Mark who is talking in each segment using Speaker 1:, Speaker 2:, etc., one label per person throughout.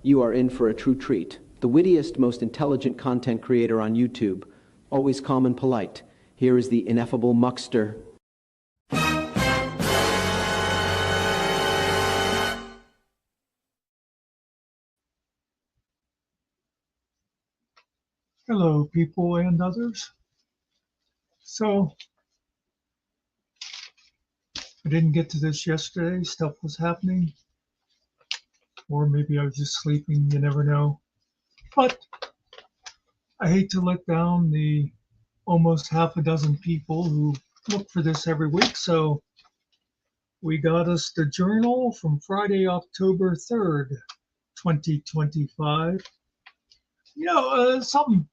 Speaker 1: You are in for a true treat. The wittiest, most intelligent content creator on YouTube. Always calm and polite. Here is the ineffable Muckster.
Speaker 2: Hello, people and others. So, I didn't get to this yesterday. Stuff was happening. Or maybe I was just sleeping. You never know. But I hate to let down the almost half a dozen people who look for this every week. So, we got us the journal from Friday, October 3rd, 2025. Something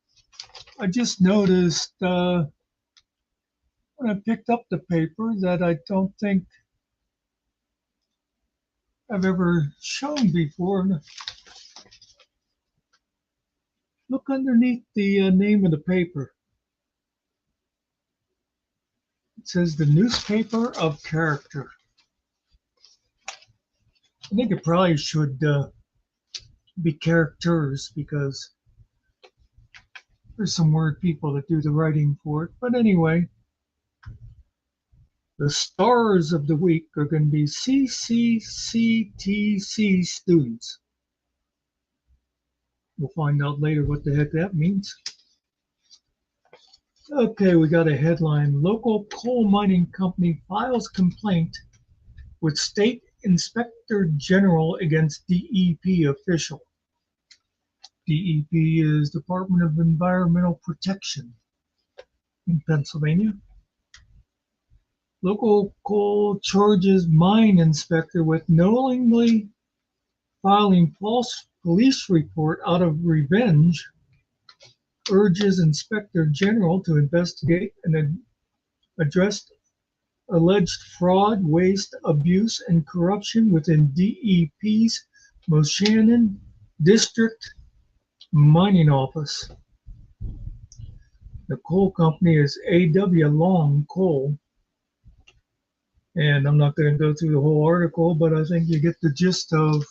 Speaker 2: I just noticed when I picked up the paper that I don't think I've ever shown before. Look underneath the name of the paper. It says the newspaper of character. I think it probably should be characters because there's some word people that do the writing for it. But anyway, the stars of the week are going to be CCCTC students. We'll find out later what the heck that means. Okay, we got a headline. Local coal mining company files complaint with State Inspector General against DEP official. DEP is Department of Environmental Protection in Pennsylvania. Local coal charges mine inspector with knowingly filing false police report out of revenge, urges Inspector General to investigate and address alleged fraud, waste, abuse, and corruption within DEP's Moshannon District Mining Office. The coal company is A.W. Long Coal. And I'm not going to go through the whole article, but I think you get the gist of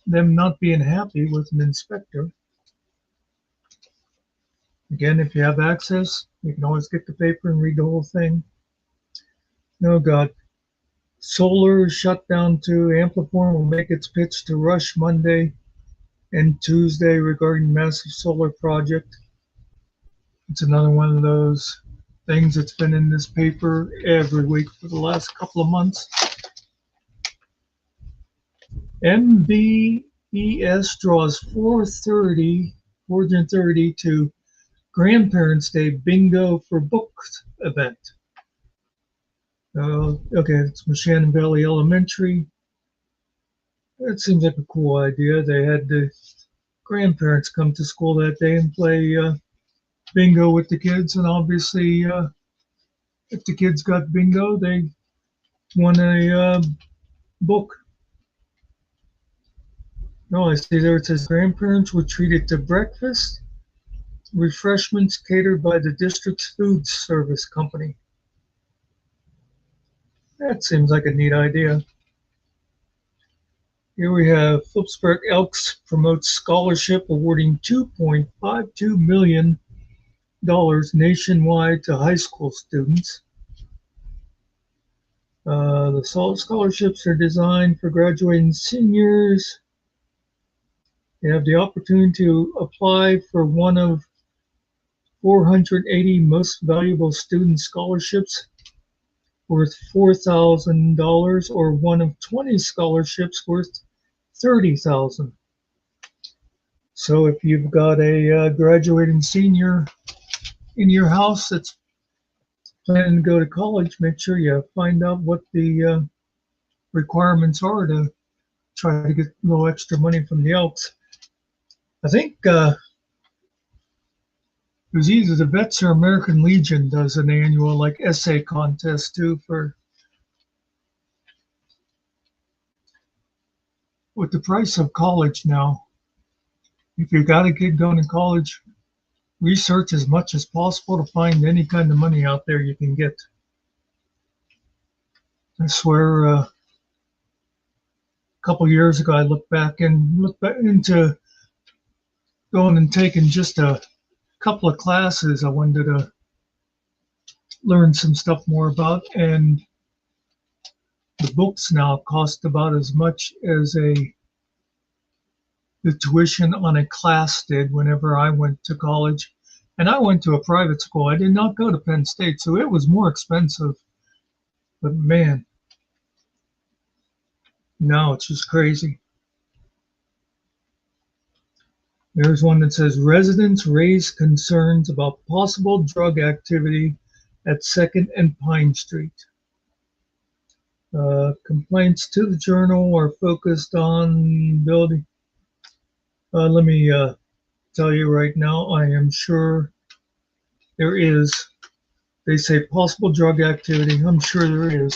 Speaker 2: them not being happy with an inspector. Again, if you have access, you can always get the paper and read the whole thing. Oh God. Solar shutdown to Ampliform will make its pitch to Rush Monday and Tuesday regarding massive solar project. It's another one of those things that's been in this paper every week for the last couple of months. MBES draws 430 to Grandparents' Day Bingo for Books event. Okay, it's Moshannon Valley Elementary. That seems like a cool idea. They had the grandparents come to school that day and play bingo with the kids, and obviously if the kids got bingo, they won a book. No, I see there it says grandparents were treated to breakfast, refreshments catered by the district's food service company. That seems like a neat idea. Here we have Phillipsburg Elks promotes scholarship awarding $2.52 million nationwide to high school students. The scholarships are designed for graduating seniors. You have the opportunity to apply for one of 480 most valuable student scholarships worth $4,000 or one of 20 scholarships worth $30,000. So if you've got a graduating senior in your house that's planning to go to college, make sure you find out what the requirements are to try to get a little extra money from the Elks. I think it was either the Vets or American Legion does an annual like essay contest too for with the price of college now. If you've got a kid going to college, research as much as possible to find any kind of money out there you can get. I swear couple years ago, I looked back into going and taking just a couple of classes I wanted to learn some stuff more about, and the books now cost about as much as the tuition on a class did whenever I went to college. And I went to a private school. I did not go to Penn State, so it was more expensive. But man, now it's just crazy. There's one that says residents raise concerns about possible drug activity at 2nd and Pine Street. Complaints to the Journal are focused on building. Let me tell you right now, I am sure there is. They say possible drug activity. I'm sure there is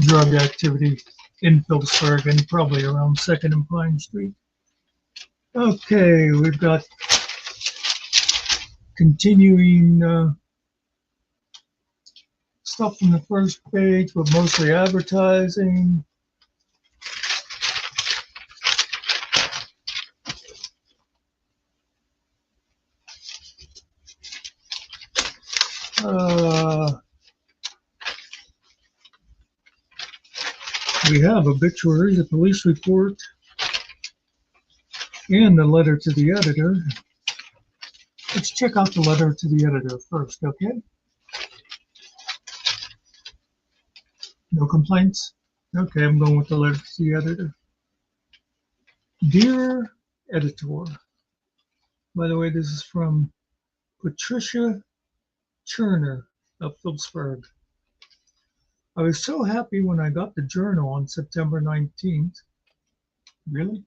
Speaker 2: drug activity in Phillipsburg and probably around 2nd and Pine Street. Okay, we've got continuing stuff from the first page, but mostly advertising. We have obituaries, a police report, and a letter to the editor. Let's check out the letter to the editor first, okay? No complaints? Okay, I'm going with the letter to the editor. Dear editor, by the way, this is from Patricia Turner of Phillipsburg. I was so happy when I got the Journal on September 19th. Really?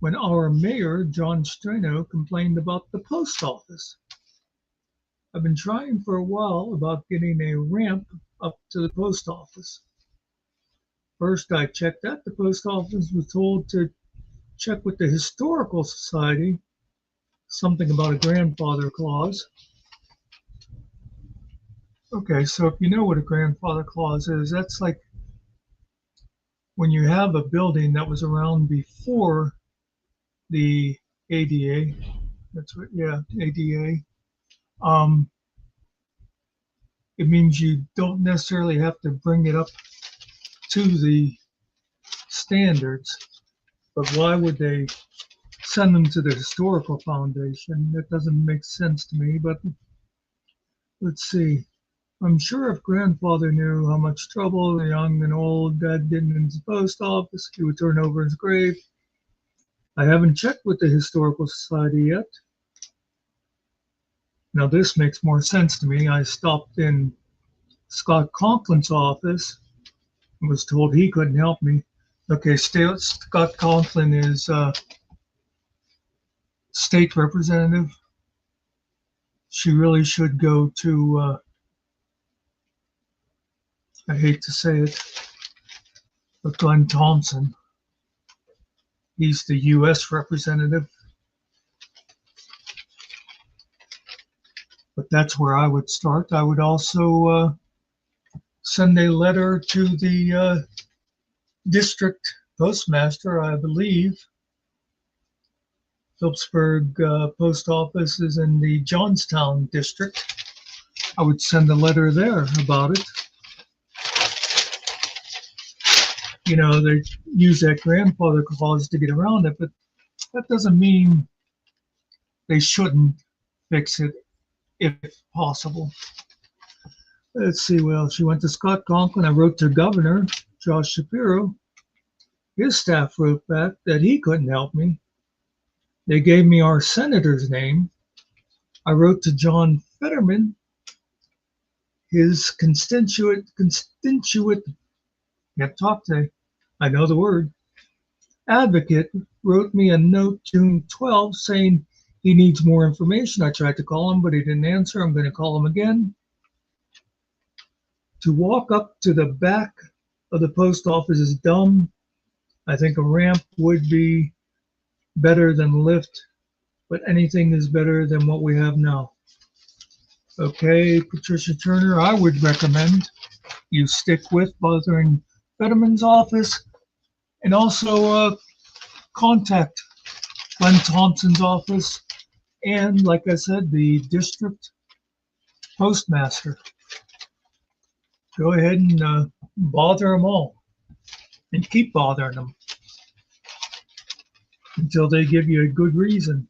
Speaker 2: When our mayor, John Strano, complained about the post office. I've been trying for a while about getting a ramp up to the post office. First, I checked at the post office, was told to check with the Historical Society, something about a grandfather clause. Okay, so if you know what a grandfather clause is, that's like when you have a building that was around before the ADA. That's what, yeah, ADA. It means you don't necessarily have to bring it up to the standards, but why would they send them to the Historical Foundation? That doesn't make sense to me, but let's see. I'm sure if grandfather knew how much trouble the young and old got getting into the post office, he would turn over his grave. I haven't checked with the Historical Society yet. Now this makes more sense to me. I stopped in Scott Conklin's office and was told he couldn't help me. Okay, Scott Conklin is state representative. She really should go to I hate to say it, but Glenn Thompson. He's the U.S. representative. But that's where I would start. I would also send a letter to the district postmaster, I believe. Phillipsburg post office is in the Johnstown district. I would send a letter there about it. You know, they use that grandfather clause to get around it, but that doesn't mean they shouldn't fix it if possible. Let's see, well, she went to Scott Conklin. I wrote to Governor Josh Shapiro. His staff wrote back that he couldn't help me. They gave me our senator's name. I wrote to John Fetterman. His constituent, can't talk today, I know the word, advocate wrote me a note June 12 saying he needs more information. I tried to call him, but he didn't answer. I'm going to call him again. To walk up to the back of the post office is dumb. I think a ramp would be better than lift, but anything is better than what we have now. Okay, Patricia Turner, I would recommend you stick with bothering Fetterman's office And also contact Glenn Thompson's office and, like I said, the district postmaster. Go ahead and bother them all and keep bothering them until they give you a good reason.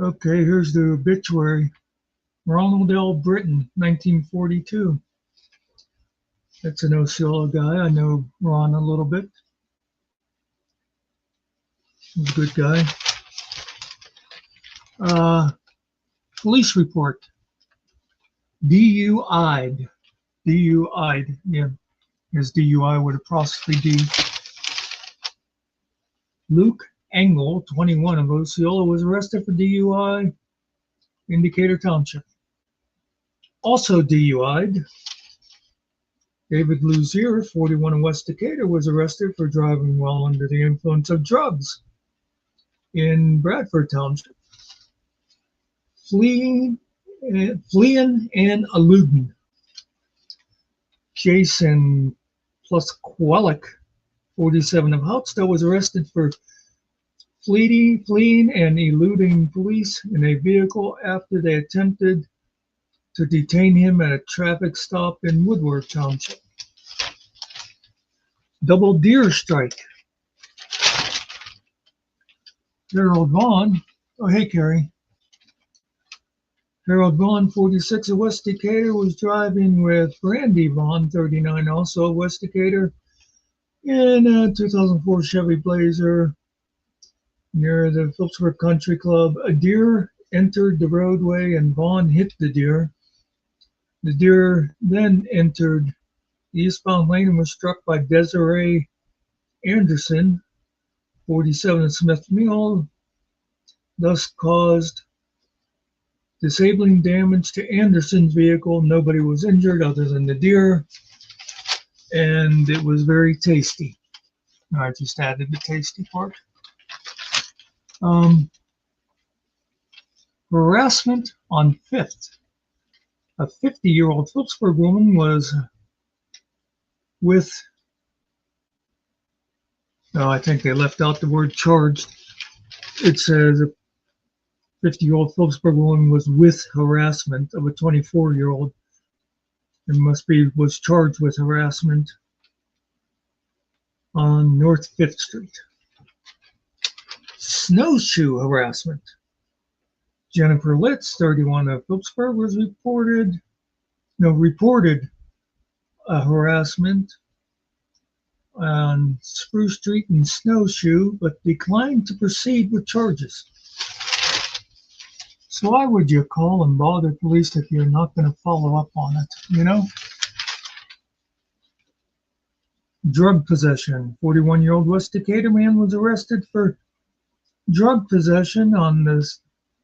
Speaker 2: Okay, here's the obituary. Ronald L. Britton, 1942. That's an Osceola guy. I know Ron a little bit. He's a good guy. Police report. DUI'd. DUI'd. Yeah, his DUI with apostrophe D. Luke Engel, 21, of Osceola, was arrested for DUI in Decatur Township. Also DUI'd. David Luzier, 41, of West Decatur, was arrested for driving while under the influence of drugs in Bradford Township. Fleeing and eluding. Jason Plusquelic, 47, of Houtzdale, was arrested for fleeing and eluding police in a vehicle after they attempted to detain him at a traffic stop in Woodward Township. Double deer strike. Harold Vaughn. Oh, hey, Carrie. Harold Vaughn, 46, of West Decatur, was driving with Brandy Vaughn, 39, also of West Decatur, in a 2004 Chevy Blazer near the Phillipsburg Country Club. A deer entered the roadway and Vaughn hit the deer. The deer then entered the eastbound lane and was struck by Desiree Anderson, 47, of Smith Mill, thus caused disabling damage to Anderson's vehicle. Nobody was injured other than the deer, and it was very tasty. I just added the tasty part. Harassment on 5th. A 50-year-old Phillipsburg woman was with, no, I think they left out the word charged. It says a 50-year-old Phillipsburg woman was with harassment of a 24-year-old and was charged with harassment on North 5th Street. Snowshoe harassment. Jennifer Litz, 31, of Phillipsburg, was reported a harassment on Spruce Street and Snowshoe, but declined to proceed with charges. So why would you call and bother police if you're not going to follow up on it, you know? Drug possession. 41-year-old West Decatur man was arrested for drug possession on the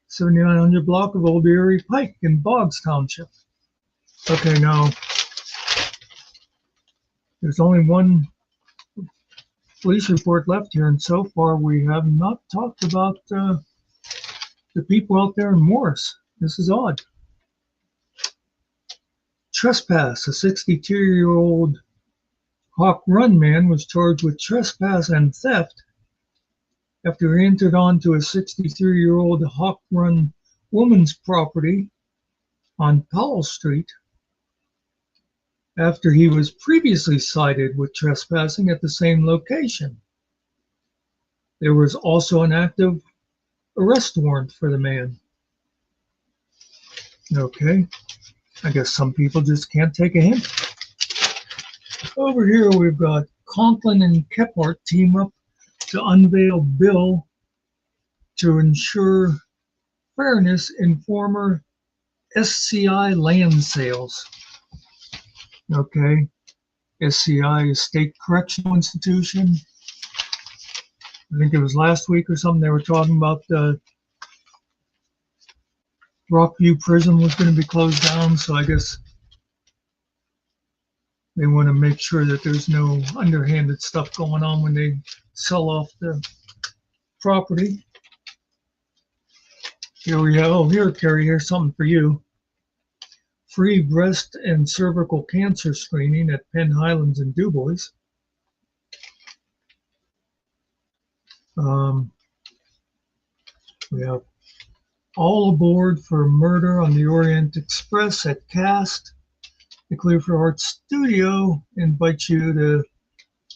Speaker 2: 7900 block of Old Erie Pike in Boggs Township. Okay, now, there's only one police report left here, and so far we have not talked about the people out there in Morris. This is odd. Trespass. A 62-year-old Hawk Run man was charged with trespass and theft after he entered onto a 63-year-old Hawk Run woman's property on Powell Street after he was previously cited with trespassing at the same location. There was also an active arrest warrant for the man. Okay, I guess some people just can't take a hint. Over here we've got Conklin and Kephart team up to unveil bill to ensure fairness in former SCI land sales. Okay, SCI is State Correctional Institution. I think it was last week or something they were talking about the Rockview Prison was going to be closed down, so I guess they want to make sure that there's no underhanded stuff going on when they sell off the property. Here we go. Oh, here, Carrie, here's something for you. Free breast and cervical cancer screening at Penn Highlands in Du Bois. Um, we have All Aboard for Murder on the Orient Express at Cast. The Clearfield Arts Studio invites you to,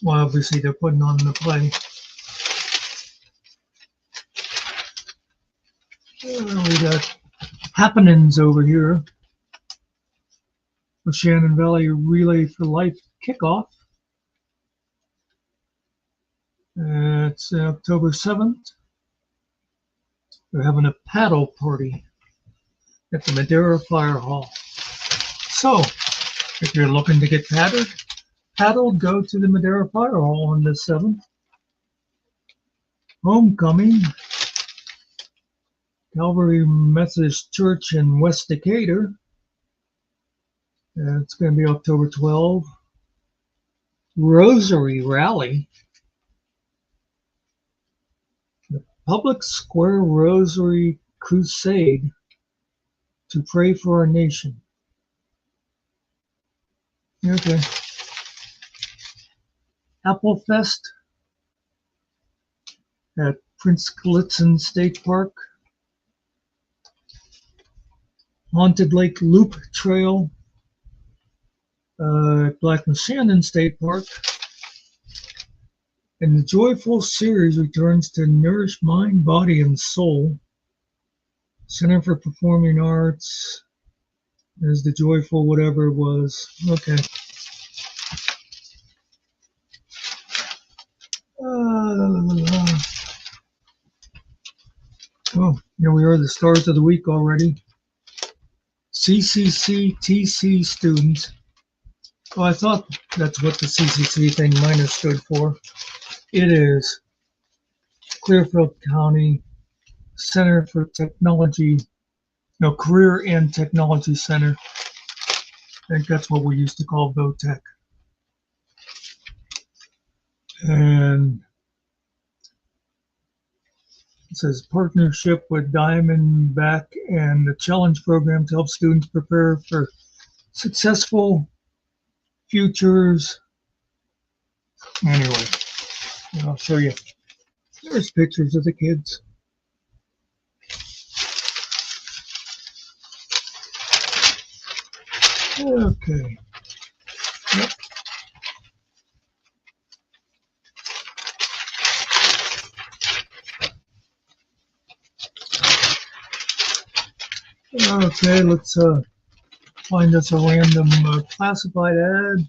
Speaker 2: well, obviously they're putting on the play. We got happenings over here. The Shannon Valley Relay for Life kickoff. It's October 7th. They're having a paddle party at the Madeira Fire Hall. So, if you're looking to get paddled, go to the Madeira Fire Hall on the 7th. Homecoming, Calvary Methodist Church in West Decatur. It's going to be October 12th. Rosary Rally. The Public Square Rosary Crusade to pray for our nation. Okay. Apple Fest at Prince Gallitzin State Park. Haunted Lake Loop Trail at Black and Shannon State Park. And the Joyful Series returns to Nourish Mind, Body, and Soul. Center for Performing Arts. There's the Joyful whatever it was. Okay. Oh, here we are, the stars of the week already. CCC TC students. Oh, I thought that's what the CCC thing minor stood for. It is Clearfield County Center for Technology, no, Career and Technology Center. I think that's what we used to call VOTEC. And it says partnership with Diamondback and the Challenge Program to help students prepare for successful futures. Anyway, I'll show you. There's pictures of the kids. Okay. Yep. Okay, let's find us a random classified ad.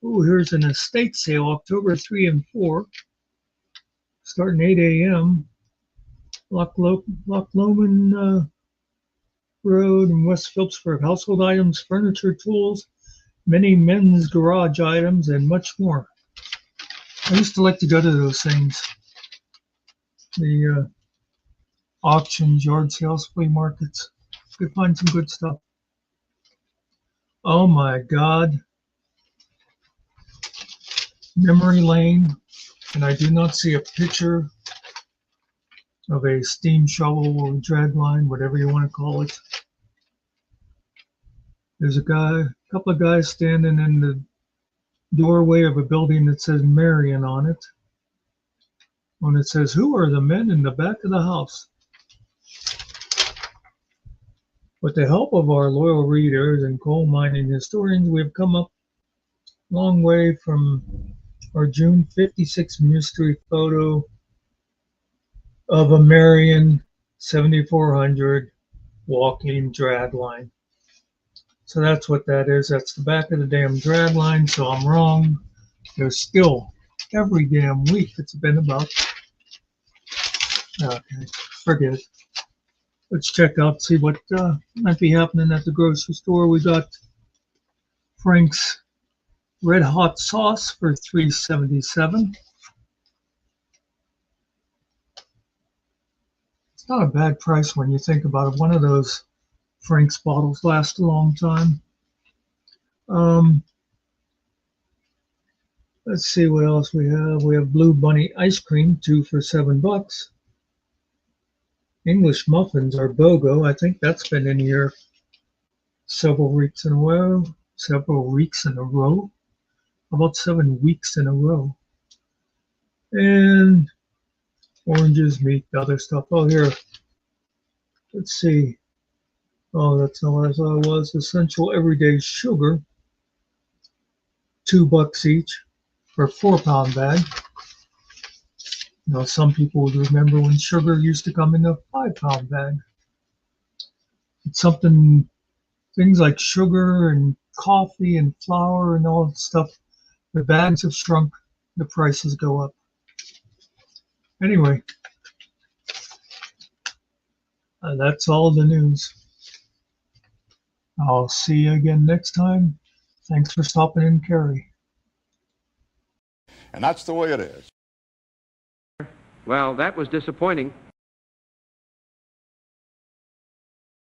Speaker 2: Oh, here's an estate sale, October 3 and 4, starting 8 a.m. Loch Lomond Road in West Phillipsburg. Household items, furniture, tools, many men's garage items, and much more. I used to like to go to those things. The auctions, yard sales, flea markets. Could find some good stuff. Oh my God. Memory lane, and I do not see a picture of a steam shovel or drag line, whatever you want to call it. There's a couple of guys standing in the doorway of a building that says Marion on it. When it says, "Who are the men in the back of the house?" With the help of our loyal readers and coal mining historians, we have come up a long way from our June 56 mystery photo of a Marion 7400 walking drag line. So that's what that is. That's the back of the damn drag line. So I'm wrong. There's still every damn week it's been about. Okay, forget it. Let's check out, see what might be happening at the grocery store. We got Frank's Red Hot Sauce for $3.77. It's not a bad price when you think about it. One of those Frank's bottles lasts a long time. Let's see what else we have. We have Blue Bunny ice cream, 2 for $7. English muffins are BOGO. I think that's been in here several weeks in a row. Several weeks in a row. About 7 weeks in a row. And Oranges, meat, other stuff. Oh, here. Let's see. Oh, that's not what I thought it was. Essential everyday sugar. $2 each for a 4-pound bag. You know, some people would remember when sugar used to come in a 5-pound bag. It's something, things like sugar and coffee and flour and all that stuff. The bags have shrunk, the prices go up. Anyway, that's all the news. I'll see you again next time. Thanks for stopping in, Carrie.
Speaker 3: And that's the way it is.
Speaker 4: Well, that was disappointing.